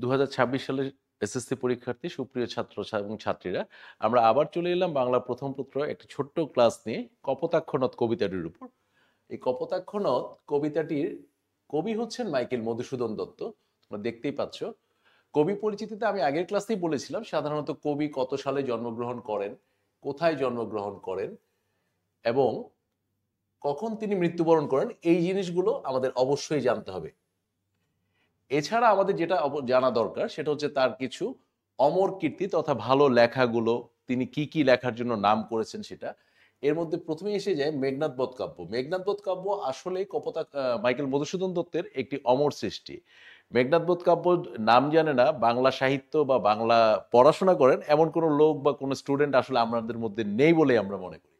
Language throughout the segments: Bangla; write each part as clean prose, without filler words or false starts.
2026 সালের এসএসসি পরীক্ষার্থী সুপ্রিয় ছাত্র এবং ছাত্রীরা, আমরা আবার চলে এলাম বাংলা প্রথম পত্র একটি ছোট্ট ক্লাস নিয়ে কপোতাক্ষ নদ কবিতাটির উপর। এই কপোতাক্ষ নদ কবিতাটির কবি হচ্ছেন মাইকেল মধুসূদন দত্ত। তোমরা দেখতেই পাচ্ছ। কবি পরিচিতিতে আমি আগের ক্লাসেই বলেছিলাম সাধারণত কবি কত সালে জন্মগ্রহণ করেন, কোথায় জন্মগ্রহণ করেন এবং কখন তিনি মৃত্যুবরণ করেন, এই জিনিসগুলো আমাদের অবশ্যই জানতে হবে। এছাড়া আমাদের যেটা জানা দরকার সেটা হচ্ছে তার কিছু অমর কীর্তি তথা ভালো লেখাগুলো, তিনি কি কি লেখার জন্য নাম করেছেন সেটা। এর মধ্যে প্রথমে এসে যায় মেঘনাদ বধ কাব্য। মেঘনাদ বধ কাব্য আসলে মাইকেল মধুসূদন দত্তের একটি অমর সৃষ্টি। মেঘনাদ বধ কাব্য নাম জানে না, বাংলা সাহিত্য বা বাংলা পড়াশোনা করেন এমন কোনো লোক বা কোনো স্টুডেন্ট আসলে আমাদের মধ্যে নেই বলে আমরা মনে করি।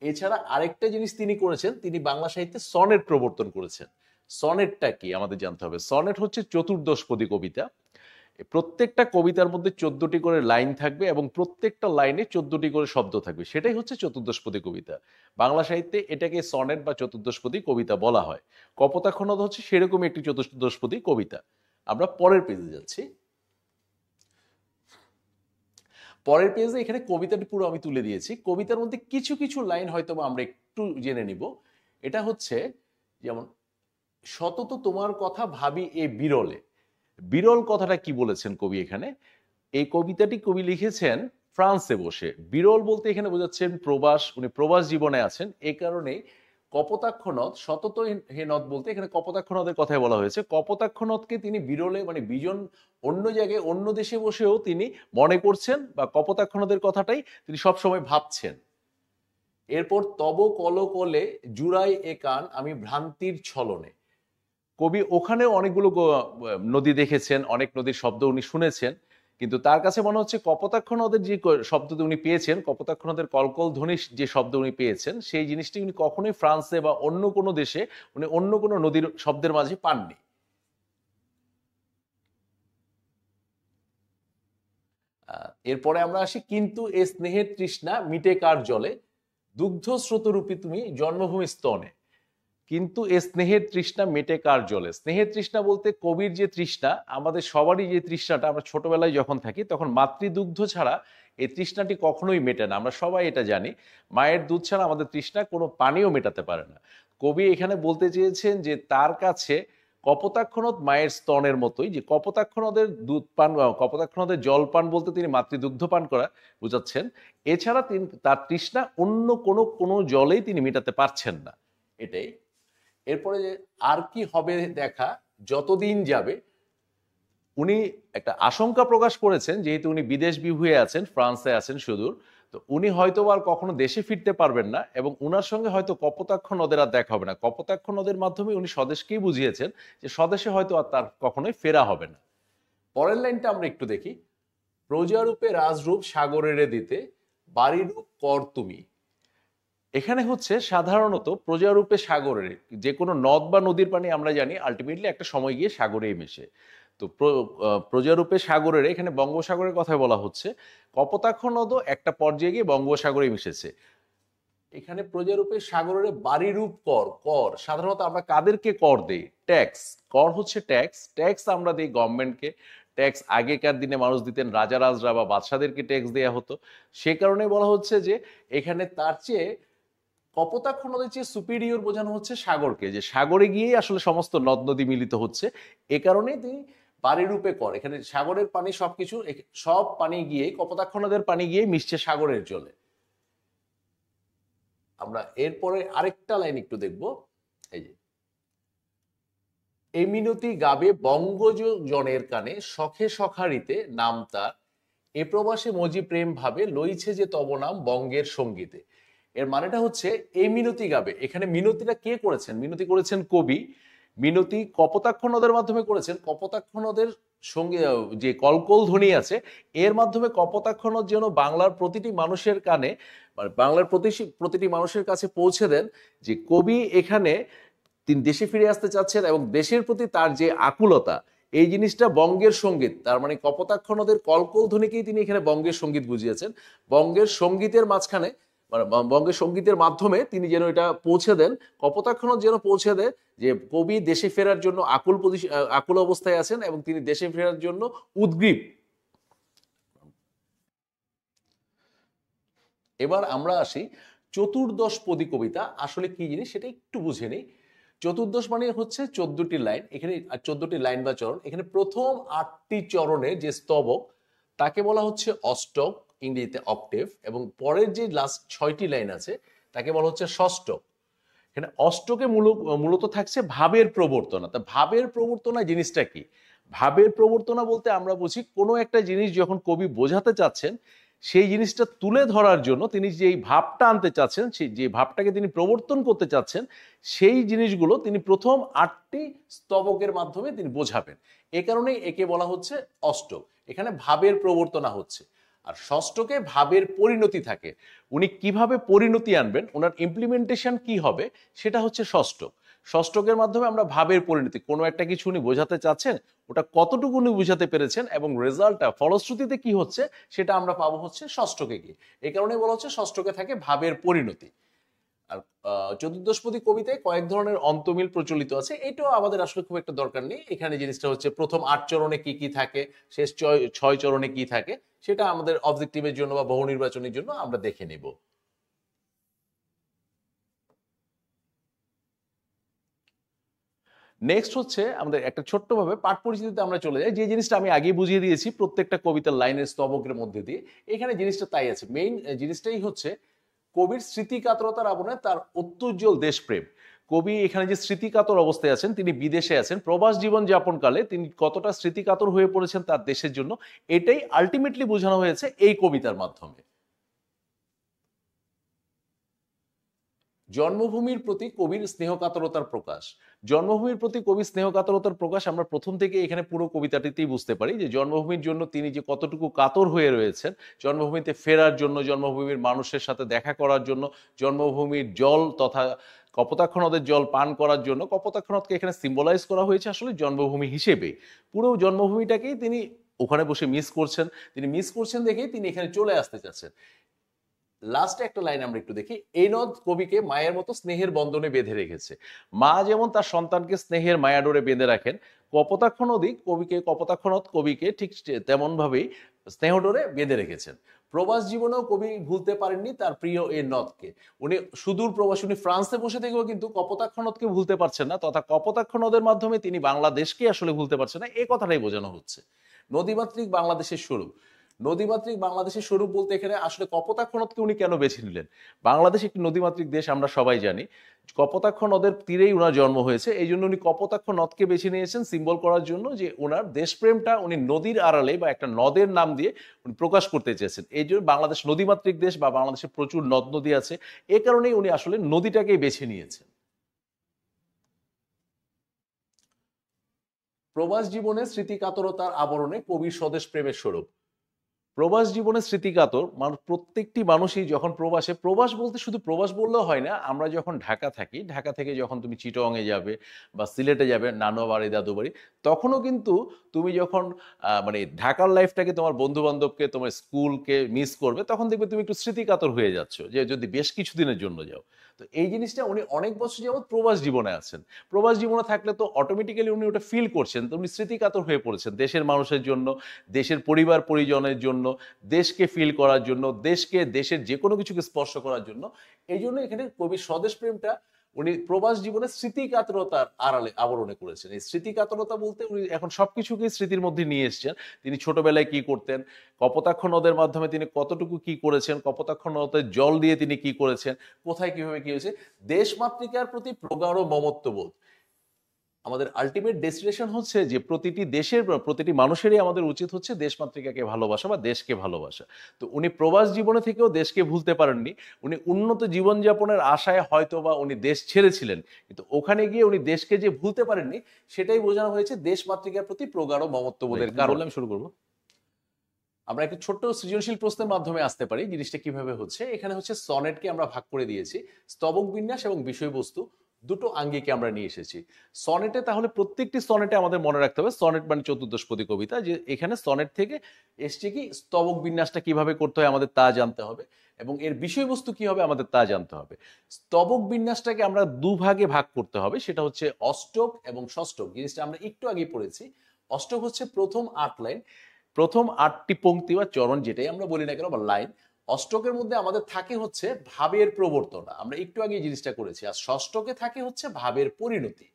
এছাড়া আরেকটা জিনিস তিনি করেছেন, তিনি বাংলা সাহিত্যে সনেট প্রবর্তন করেছেন। সনেটটা কি আমাদের জানতে হবে। সনেট হচ্ছে চতুর্দশপদী কবিতা। প্রত্যেকটা কবিতার মধ্যে 14টি করে লাইন থাকবে এবং প্রত্যেকটা লাইনে 14টি করে শব্দ থাকবে, সেটাই হচ্ছে চতুর্দশপদী কবিতা। বাংলা সাহিত্যে এটাকে সনেট বা চতুর্দশপদী কবিতা বলা হয়। কপোতাক্ষ নদ হচ্ছে সেরকম একটি চতুর্দশপদী কবিতা। আমরা পরের পেজে যাচ্ছি। পরের পেজে এখানে কবিতাটি পুরো আমি তুলে দিয়েছি। কবিতার মধ্যে কিছু কিছু লাইন হয়তো আমরা একটু জেনে নিব। এটা হচ্ছে যেমন, সতত তোমার কথা ভাবি এ বিরলে। বিরল কথাটা কি বলেছেন কবি এখানে? এই কবিতাটি কবি লিখেছেন ফ্রান্সে বসে। বিরল বলতে এখানে বোঝাচ্ছেন প্রবাস, উনি প্রবাস জীবনে আছেন। এই কারণেই কপোতাক্ষ নদ, সতত হে নদ বলতে এখানে কপোতাক্ষ নদের কথাই বলা হয়েছে। কপোতাক্ষ নদকে তিনি বিরলে মানে বিজন অন্য জায়গায় অন্য দেশে বসেও তিনি মনে করছেন বা কপোতাক্ষ নদের কথাটাই তিনি সবসময় ভাবছেন। এরপর তব কলকলে জুড়াই এ কান আমি ভ্রান্তির ছলনে। কবি ওখানেও অনেকগুলো নদী দেখেছেন, অনেক নদীর শব্দ উনি শুনেছেন, কিন্তু তার কাছে মনে হচ্ছে কপোতাক্ষ নদের যে শব্দ উনি পেয়েছেন, কপোতাক্ষ নদের কলকল ধ্বনি যে শব্দ উনি পেয়েছেন, সেই জিনিসটি উনি কখনোই ফ্রান্সে বা অন্য কোনো দেশে উনি অন্য কোনো নদীর শব্দের মাঝে পাননি। এরপরে আমরা আসি, কিন্তু এ স্নেহের তৃষ্ণা মিটে কার জলে, দুগ্ধ স্রোতরূপী তুমি জন্মভূমি স্তনে। কিন্তু এ স্নেহের তৃষ্ণা মেটে কার জলে। স্নেহের তৃষ্ণা বলতে কবির যে তৃষ্ণা, আমাদের সবারই যে তৃষ্ণাটা, আমরা ছোটবেলায় যখন থাকি তখন মাতৃদুগ্ধ ছাড়া এই তৃষ্ণাটি কখনোই মেটে না। আমরা সবাই এটা জানি, মায়ের দুধ ছাড়া আমাদের তৃষ্ণা কোনো পানিও মেটাতে পারে না। কবি এখানে বলতে চেয়েছেন যে তার কাছে কপোতাক্ষ নদ মায়ের স্তনের মতোই, যে কপোতাক্ষ নদের দুধ পান, কপোতাক্ষ নদের জল পান বলতে তিনি মাতৃদুগ্ধ পান করা বোঝাচ্ছেন। এছাড়া তিনি তার তৃষ্ণা অন্য কোনো জলেই তিনি মেটাতে পারছেন না, এটাই। এরপরে আর কি হবে দেখা যতদিন যাবে, উনি একটা আশঙ্কা প্রকাশ করেছেন, যেহেতু উনি বিদেশ বিভুঁয়ে আছেন, ফ্রান্সে আছেন সুদূর, তো উনি হয়তো আর কখনো দেশে ফিরতে পারবেন না এবং উনার সঙ্গে হয়তো কপোতাক্ষ নদের আর দেখা হবে না। কপোতাক্ষ নদের মাধ্যমে উনি স্বদেশকেই বুঝিয়েছেন যে স্বদেশে হয়তো আর তার কখনোই ফেরা হবে না। পরের লাইনটা আমরা একটু দেখি। প্রজারূপে রাজরূপ সাগরেরে দিতে, বাড়িরূপ কর তুমি। এখানে হচ্ছে সাধারণত প্রজারূপে সাগরের, যে কোনো নদ বা নদীর পানি আমরা জানি আলটিমেটলি একটা সময় গিয়ে সাগরেই মেশে। তো প্রজারূপে সাগরের এখানে বঙ্গোপসাগরের কথা বলা হচ্ছে। কপোতাক্ষ নদও একটা পর্যায়ে গিয়ে বঙ্গোপসাগরে মিশেছে। এখানে প্রজারূপে সাগরের বাড়িরূপ কর, কর সাধারণত আমরা কাদেরকে কর দেই? ট্যাক্স। কর হচ্ছে ট্যাক্স। ট্যাক্স আমরা দিই গভর্নমেন্টকে। ট্যাক্স আগেকার দিনে মানুষ দিতেন, রাজা রাজরা বা বাদশাদেরকে ট্যাক্স দেওয়া হতো। সে কারণে বলা হচ্ছে যে এখানে তার চেয়ে কপোতাক্ষ নদের চেয়ে সুপিরিয়র বোঝানো হচ্ছে সাগরকে, যে সাগরে গিয়েই আসলে সমস্ত নদ নদী মিলিত হচ্ছে। এ কারণেই তিনি বাড়িরূপে কর, এখানে সাগরের পানি সবকিছু, সব পানি গিয়ে কপোতাক্ষ নদের পানি গিয়ে মিশছে সাগরের জলে। আমরা এরপরে আরেকটা লাইন একটু দেখব। এই যে, এই মিনতি গাবে বঙ্গজ জনের কানে, শখে সখারিতে নাম তার, এ প্রবাসে মজি প্রেম ভাবে, লইছে যে তব নাম বঙ্গের সঙ্গীতে। এর মানেটা হচ্ছে এই মিনতি গাবে, এখানে মিনতিটা কে করেছেন? মিনতি করেছেন কবি। মিনতি কপোতাক্ষ নদের মাধ্যমে করেছেন। কপোতাক্ষ নদের সঙ্গে যে কলকল ধ্বনি আছে, এর মাধ্যমে কপোতাক্ষ নদ যেন বাংলার প্রতিটি মানুষের কানে, বাংলার প্রতিটি মানুষের কাছে পৌঁছে দেন যে কবি এখানে তিনি দেশে ফিরে আসতে চাচ্ছেন এবং দেশের প্রতি তার যে আকুলতা, এই জিনিসটা বঙ্গের সঙ্গীত, তার মানে কপোতাক্ষ নদের কলকল ধ্বনিকেই তিনি এখানে বঙ্গের সঙ্গীত বুঝিয়েছেন। বঙ্গের সঙ্গীতের মাঝখানে মানে বঙ্গের সঙ্গীতের মাধ্যমে তিনি যেন এটা পৌঁছে দেন, কপোতাক্ষ নদ যেন পৌঁছে দেয় যে কবি দেশে ফেরার জন্য আকুল অবস্থায় আছেন এবং তিনি দেশে ফেরার জন্য উদগ্রীব। এবার আমরা আসি চতুর্দশপদী কবিতা আসলে কি জিনিস সেটা একটু বুঝে নেই। চতুর্দশ মানে হচ্ছে 14টি লাইন, এখানে 14টি লাইন বা চরণ। এখানে প্রথম 8টি চরণে যে স্তবক তাকে বলা হচ্ছে অষ্টক, ইংরেজিতে অক্টেভ, এবং পরের যে লাস্ট 6টি লাইন আছে তাকে বলা হচ্ছে ষষ্ঠক। এখানে অষ্টকে মূলত থাকছে ভাবের প্রবর্তনা। তা ভাবের প্রবর্তনা জিনিসটা কি? ভাবের প্রবর্তনা বলতে আমরা বুঝি কোনো একটা জিনিস যখন কবি বোঝাতে চাচ্ছেন সেই জিনিসটা তুলে ধরার জন্য তিনি যেই ভাবটা আনতে চাচ্ছেন, সেই যে ভাবটাকে তিনি প্রবর্তন করতে চাচ্ছেন, সেই জিনিসগুলো তিনি প্রথম 8টি স্তবকের মাধ্যমে তিনি বোঝাবেন। এ কারণেই একে বলা হচ্ছে অষ্টক। এখানে ভাবের প্রবর্তনা হচ্ছে। আর ষষ্ঠকে ভাবের পরিণতি থাকে। উনি কিভাবে পরিণতি আনবেন, ওনার ইমপ্লিমেন্টেশন কি হবে, সেটা হচ্ছে ষষ্ঠক। ষষ্ঠকের মাধ্যমে আমরা ভাবের পরিণতি, কোনো একটা কিছু উনি বোঝাতে চাচ্ছেন, ওটা কতটুকু উনি বোঝাতে পেরেছেন এবং রেজাল্টটা ফলশ্রুতিতে কি হচ্ছে সেটা আমরা পাবো হচ্ছে ষষ্ঠকে গিয়ে। এই কারণে বলা হচ্ছে ষষ্ঠকে থাকে ভাবের পরিণতি। আর চতুর্দশপদী কবিতায় কয়েক ধরনের অন্তমিল প্রচলিত আছে, এটাও আমাদের আসলে খুব একটা দরকার নেই। এখানে জিনিসটা হচ্ছে প্রথম 8 চরণে কি কি থাকে, শেষ 6 চরণে কি থাকে, সেটা আমাদের অবজেক্টিভের জন্য বা বহু নির্বাচনের জন্য আমরা দেখে নিব। নেক্সট হচ্ছে আমাদের একটা ছোট্টভাবে পাঠ পরিচিতিতে আমরা চলে যাই। যে জিনিসটা আমি আগেই বুঝিয়ে দিয়েছি প্রত্যেকটা কবিতার লাইনের স্তবকের মধ্যে দিয়ে, এখানে জিনিসটা তাই আছে। মেইন জিনিসটাই হচ্ছে কবির স্মৃতিকাতরতার আবরণে তার অত্যুজ্জ্বল দেশপ্রেম। কবি এখানে যে স্মৃতিকাতর অবস্থায় আছেন, তিনি বিদেশে আছেন, প্রবাস জীবন যাপন কালে তিনি কতটা স্মৃতিকাতর হয়ে পড়েছেন তার দেশের জন্য, এটাই আলটিমেটলি বোঝানো হয়েছে এই কবিতার মাধ্যমে। জন্মভূমির প্রতি কবির স্নেহকাতরতার প্রকাশ। জন্মভূমির প্রতি কবির স্নেহকাতরতার প্রকাশ আমরা প্রথম থেকে এখানে পুরো কবিতাটিতেই বুঝতে পারি যে জন্মভূমির জন্য তিনি যে কতটুকু কাতর হয়ে রয়েছেন, জন্মভূমিতে ফেরার জন্য, জন্মভূমির মানুষের সাথে দেখা করার জন্য, জন্মভূমির জল তথা কপোতাক্ষ নদের জল পান করার জন্য। কপোতাক্ষ নদকে এখানে সিম্বলাইজ করা হয়েছে আসলে জন্মভূমি হিসেবে। পুরো জন্মভূমিটাকেই তিনি ওখানে বসে মিস করছেন। তিনি মিস করছেন দেখেই তিনি এখানে চলে আসতে চাচ্ছেন। লাস্টে একটা লাইন আমরা একটু দেখি। এই নদ কবিকে মায়ের মতো স্নেহের বন্ধনে বেঁধে রেখেছে। মা যেমন তার সন্তানকে স্নেহের মায়াডোরে বেঁধে রাখেন, কপোতাক্ষ নদ কবিকে ঠিক তেমন ভাবেই স্নেহডোরে বেঁধে রেখেছেন। প্রবাস জীবনেও কবি ভুলতে পারেননি তার প্রিয় এই নদকে। উনি সুদূর প্রবাসী, উনি ফ্রান্সে বসে থেকেও কিন্তু কপোতাক্ষ নদকে ভুলতে পারছেন না, তথা কপোতাক্ষ নদের মাধ্যমে তিনি বাংলাদেশকে আসলে ভুলতে পারছেন না, এই কথাটাই বোঝানো হচ্ছে। নদীমাতৃক বাংলাদেশের স্বরূপ। নদীমাতৃক বাংলাদেশের স্বরূপ বলতে এখানে আসলে কপোতাক্ষ নদকে উনি কেন বেছে নিলেন? বাংলাদেশ একটি নদীমাতৃক দেশ, আমরা সবাই জানি। কপোতাক্ষ নদের তীরেই ওনার জন্ম হয়েছে, এই জন্য উনি কপোতাক্ষ নদকে বেছে নিয়েছেন সিম্বল করার জন্য যে ওনার দেশপ্রেমটা উনি নদীর আড়ালে বা একটা নদের নাম দিয়ে উনি প্রকাশ করতে চেয়েছেন। এই জন্য বাংলাদেশ নদীমাতৃক দেশ বা বাংলাদেশে প্রচুর নদ নদী আছে, এ কারণেই উনি আসলে নদীটাকেই বেছে নিয়েছেন। প্রবাস জীবনের স্মৃতিকাতরতার আবরণে কবির স্বদেশ প্রেমের স্বরূপ। প্রবাস জীবনে স্মৃতিকাতর প্রত্যেকটি মানুষই যখন প্রবাসে, প্রবাস বলতে শুধু প্রবাস বললেও হয় না। আমরা যখন ঢাকা থাকি, ঢাকা থেকে যখন তুমি চিটংয়ে যাবে বা সিলেটে যাবে নানু বাড়ি দাদু বাড়ি, তখনও কিন্তু তুমি যখন মানে ঢাকার লাইফটাকে, তোমার বন্ধু বান্ধবকে, তোমার স্কুলকে মিস করবে, তখন দেখবে তুমি একটু স্মৃতিকাতর হয়ে যাচ্ছ, যে যদি বেশ কিছুদিনের জন্য যাও। তো এই জিনিসটা উনি অনেক বছর যাবৎ প্রবাস জীবনে আছেন। প্রবাস জীবনে থাকলে তো অটোমেটিক্যালি উনি ওটা ফিল করছেন, তো উনি স্মৃতিকাতর হয়ে পড়েছেন দেশের মানুষের জন্য, দেশের পরিবার পরিজনের জন্য, দেশকে ফিল করার জন্য, দেশকে, দেশের যে কোনো কিছুকে স্পর্শ করার জন্য। এই জন্য এখানে কবির স্বদেশ প্রেমটা উনি প্রবাস জীবনে স্মৃতিকাতরতার আড়ালে আবরণে করেছেন। এই স্মৃতিকাতরতা বলতে উনি এখন সবকিছুকে স্মৃতির মধ্যে নিয়ে এসেছেন। তিনি ছোটবেলায় কি করতেন, কপোতাক্ষ নদের মাধ্যমে তিনি কতটুকু কি করেছেন, কপোতাক্ষ নদের জল দিয়ে তিনি কি করেছেন, কোথায় কিভাবে কি হয়েছে। দেশমাতৃকার প্রতি প্রগাঢ় মমত্ববোধ। আমাদের আলটিমেট ডেস্টিনেশন হচ্ছে যে প্রতিটি দেশের, প্রতিটি মানুষেরই আমাদের উচিত হচ্ছে দেশমাতৃকাকে ভালোবাসা বা দেশকে ভালোবাসা। তো উনি প্রবাস জীবনে থেকেও দেশকে ভুলতে পারেননি। উনি উন্নত জীবনযাপনের আশায় হয়তো বা উনি দেশ ছেড়েছিলেন, কিন্তু ওখানে গিয়ে উনি দেশকে যে ভুলতে পারেননি সেটাই বোঝানো হয়েছে দেশমাতৃকার প্রতি প্রগাঢ় মমত্ববোধের কারণে। আমি শুরু করবো। আমরা একটা ছোট্ট সৃজনশীল প্রশ্নের মাধ্যমে আসতে পারি জিনিসটা কিভাবে হচ্ছে। এখানে হচ্ছে সনেটকে আমরা ভাগ করে দিয়েছি স্তবক বিন্যাস এবং বিষয়বস্তু দুটো আঙ্গিকে আমরা নিয়ে এসেছি সনেটে। তাহলে প্রত্যেকটি সনেটে আমাদের মনে রাখতে হবে, সনেট মানে চতুর্দশপদী কবিতা, যে এখানে সনেট থেকে এসছে কি স্তবক বিন্যাসটা কিভাবে করতে হয় আমাদের তা জানতে হবে, এবং এর বিষয়বস্তু কি হবে আমাদের তা জানতে হবে। স্তবক বিন্যাসটাকে আমরা দুভাগে ভাগ করতে হবে, সেটা হচ্ছে অষ্টক এবং ষষ্ঠক। জিনিসটা আমরা একটু আগে পড়েছি। অষ্টক হচ্ছে প্রথম 8 লাইন, প্রথম 8টি পংক্তি বা চরণ, যেটাই আমরা বলি না কেন বা লাইন। অষ্টকের মধ্যে আমাদের থাকে হচ্ছে ভাবের প্রবর্তন, আমরা একটু আগে এই জিনিসটা করেছি। আর ষষ্ঠকে থাকে হচ্ছে ভাবের পরিণতি।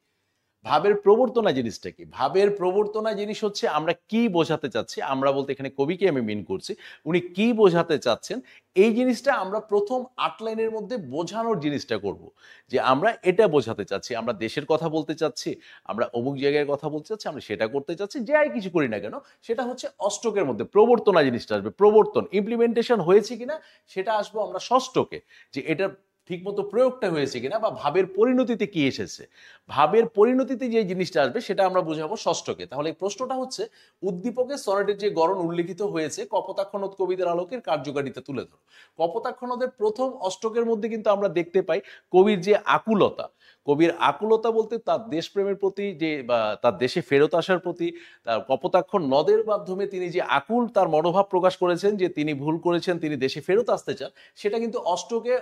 ভাবের প্রবর্তনা জিনিসটা কি? ভাবের প্রবর্তনা জিনিস হচ্ছে আমরা কি বোঝাতে চাচ্ছি, আমরা বলতে এখানে কবিকে আমি মিন করছি, উনি কি বোঝাতে চাচ্ছেন এই জিনিসটা আমরা প্রথম 8 লাইনের মধ্যে বোঝানোর জিনিসটা করব। যে আমরা এটা বোঝাতে চাচ্ছি, আমরা দেশের কথা বলতে চাচ্ছি, আমরা অমুক জায়গায় কথা বলতে চাচ্ছি, আমরা সেটা করতে চাচ্ছি, যাই কিছু করি না কেন সেটা হচ্ছে অষ্টকের মধ্যে প্রবর্তনা জিনিসটা আসবে। প্রবর্তন ইমপ্লিমেন্টেশন হয়েছে কিনা সেটা আসবো আমরা ষষ্ঠকে, যে এটা ঠিকমতো প্রয়োগটা হয়েছে কিনা বা ভাবের পরিণতিতে কি এসেছে। ভাবের পরিণতিতে যে জিনিসটা আসবে সেটা আমরা বুঝাবো ষষ্ঠকে। তাহলে এই প্রশ্নটা হচ্ছে উদ্দীপকের সনেটের যে গড়ন উল্লেখিত হয়েছে কপোতাক্ষ নদ কবিদের আলোকের কার্যকারিতা তুলে ধরো। কপোতাক্ষ নদের প্রথম অষ্টকের মধ্যে কিন্তু আমরা দেখতে পাই কবির যে আকুলতা, কবির আকুলতা বলতে তার দেশপ্রেমের প্রতি যে বা তার দেশে ফেরত আসার প্রতি, তার কপোতাক্ষ নদের মাধ্যমে তিনি যে আকুল তার মনোভাব প্রকাশ করেছেন যে তিনি ভুল করেছেন, তিনি দেশে ফেরত আসতে চান, সেটা কিন্তু অষ্টকে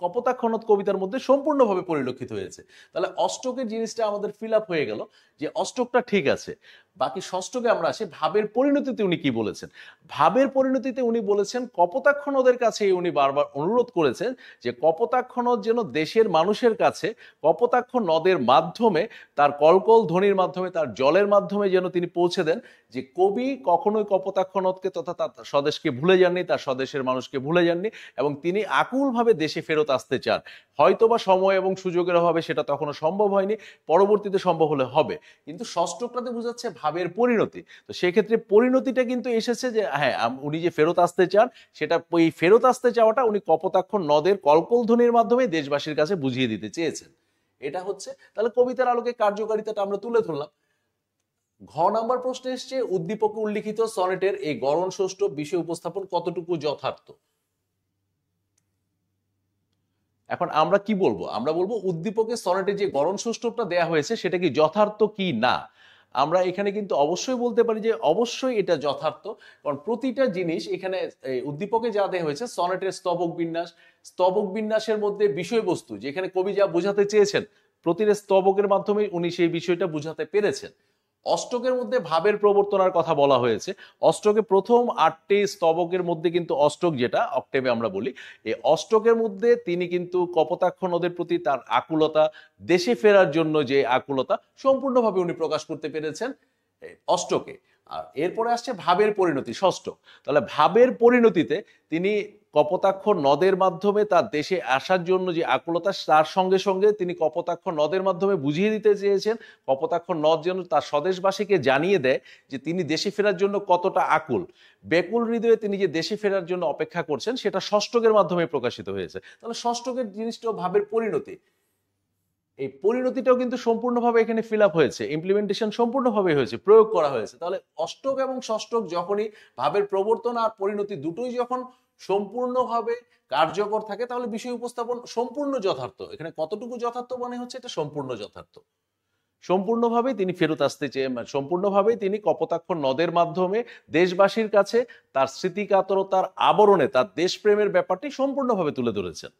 কপোতাক্ষ নদ কবিতার মধ্যে সম্পূর্ণভাবে পরিলক্ষিত হয়েছে। তাহলে অষ্টকের জিনিসটা আমাদের ফিল আপ হয়ে গেল যে অষ্টকটা ঠিক আছে। বাকি ষষ্ঠকে আমরা আসি, ভাবের পরিণতিতে উনি কি বলেছেন। ভাবের পরিণতিতে উনি বলেছেন কপোতাক্ষ নদের কাছে উনি বারবার অনুরোধ করেছেন যে কপোতাক্ষ নদ যেন দেশের মানুষের কাছে কপোতাক্ষ নদের মাধ্যমে, তার কলকল ধ্বনির মাধ্যমে, তার জলের মাধ্যমে যেন তিনি পৌঁছে দেন যে কবি কখনোই কপোতাক্ষ নদকে তথা তার স্বদেশকে ভুলে যাননি, তার স্বদেশের মানুষকে ভুলে যাননি, এবং তিনি আকুলভাবে দেশে ফেরত আসতে চান। হয়তোবা সময় এবং সুযোগের অভাবে সেটা তখনও সম্ভব হয়নি, পরবর্তীতে সম্ভব হলে হবে। কিন্তু ষষ্ঠটাতে বোঝাচ্ছে ভাবের পরিণতি। তো সেক্ষেত্রে পরিণতিটা কিন্তু এসেছে যে হ্যাঁ উনি যে ফেরত আসতে চান, সেটা ওই ফেরত আসতে চাওয়াটা উনি কপোতাক্ষ নদের কলকলধ্বনির মাধ্যমে দেশবাসীর কাছে বুঝিয়ে দিতে চেয়েছেন। এটা হচ্ছে তাহলে কবিতার আলোকে কার্যকারিতাটা আমরা তুলে ধরলাম। ঘ নাম্বার প্রশ্নে এসছে উদ্দীপকে উল্লিখিত সনেটের এই গড়ন ষষ্ঠ বিষয় উপস্থাপন কতটুকু যথার্থ। এখন আমরা কি বলবো? আমরা বলবো উদ্দীপকে সনেটে যে গড়ন ষষ্ঠটা দেয়া হয়েছে সেটা কি যথার্থ কি না। আমরা এখানে কিন্তু অবশ্যই বলতে পারি যে অবশ্যই এটা যথার্থ, কারণ প্রতিটা জিনিস এখানে উদ্দীপকে যা দেওয়া হয়েছে সনেটের স্তবক বিন্যাস, স্তবক বিন্যাসের মধ্যে বিষয়বস্তু যেখানে কবি যা বোঝাতে চেয়েছেন প্রতিটা স্তবকের মাধ্যমে উনি সেই বিষয়টা বুঝাতে পেরেছেন। অষ্টকের মধ্যে ভাবের প্রবর্তনার কথা বলা হয়েছে। অষ্টকে প্রথম 8টি স্তবকের মধ্যে কিন্তু অষ্টক, যেটা অক্টেভে আমরা বলি, এই অষ্টকের মধ্যে তিনি কিন্তু কপোতাক্ষ নদের প্রতি তার আকুলতা, দেশে ফেরার জন্য যে আকুলতা সম্পূর্ণভাবে উনি প্রকাশ করতে পেরেছেন অষ্টকে। আর এরপরে আসছে ভাবের পরিণতি, ষষ্ঠ। তাহলে ভাবের পরিণতিতে তিনি কপোতাক্ষ নদের মাধ্যমে তার দেশে আসার জন্য যে আকুলতা, তার সঙ্গে সঙ্গে তিনি কপোতাক্ষ নদের মাধ্যমে বুঝিয়ে দিতে চেয়েছেন কপোতাক্ষ নদ যেন তার স্বদেশবাসীকে জানিয়ে দেয় যে তিনি দেশে ফেরার জন্য কতটা আকুল, বেকুল হৃদয়ে তিনি যে দেশে ফেরার জন্য অপেক্ষা করছেন, সেটা ষষ্ঠকের মাধ্যমে প্রকাশিত হয়েছে। তাহলে ষষ্ঠকের জিনিসটাও ভাবের পরিণতি, এই পরিণতিটাও কিন্তু সম্পূর্ণভাবে এখানে ফিল আপ হয়েছে, ইমপ্লিমেন্টেশন সম্পূর্ণভাবে হয়েছে, প্রয়োগ করা হয়েছে। তাহলে অষ্টক এবং ষষ্ঠক যখনই ভাবের প্রবর্তন আর পরিণতি দুটোই যখন সম্পূর্ণভাবে কার্যকর থাকে তাহলে বিষয় উপস্থাপন সম্পূর্ণ যথার্থ। এখানে কতটুকু যথার্থ মনে হচ্ছে? এটা সম্পূর্ণ যথার্থ। সম্পূর্ণভাবে তিনি ফেরত আসতে চেয়ে, সম্পূর্ণভাবে তিনি কপোতাক্ষ নদের মাধ্যমে দেশবাসীর কাছে তার স্মৃতিকাতরতার আবরণে তার দেশপ্রেমের ব্যাপারটি সম্পূর্ণভাবে তুলে ধরেছেন।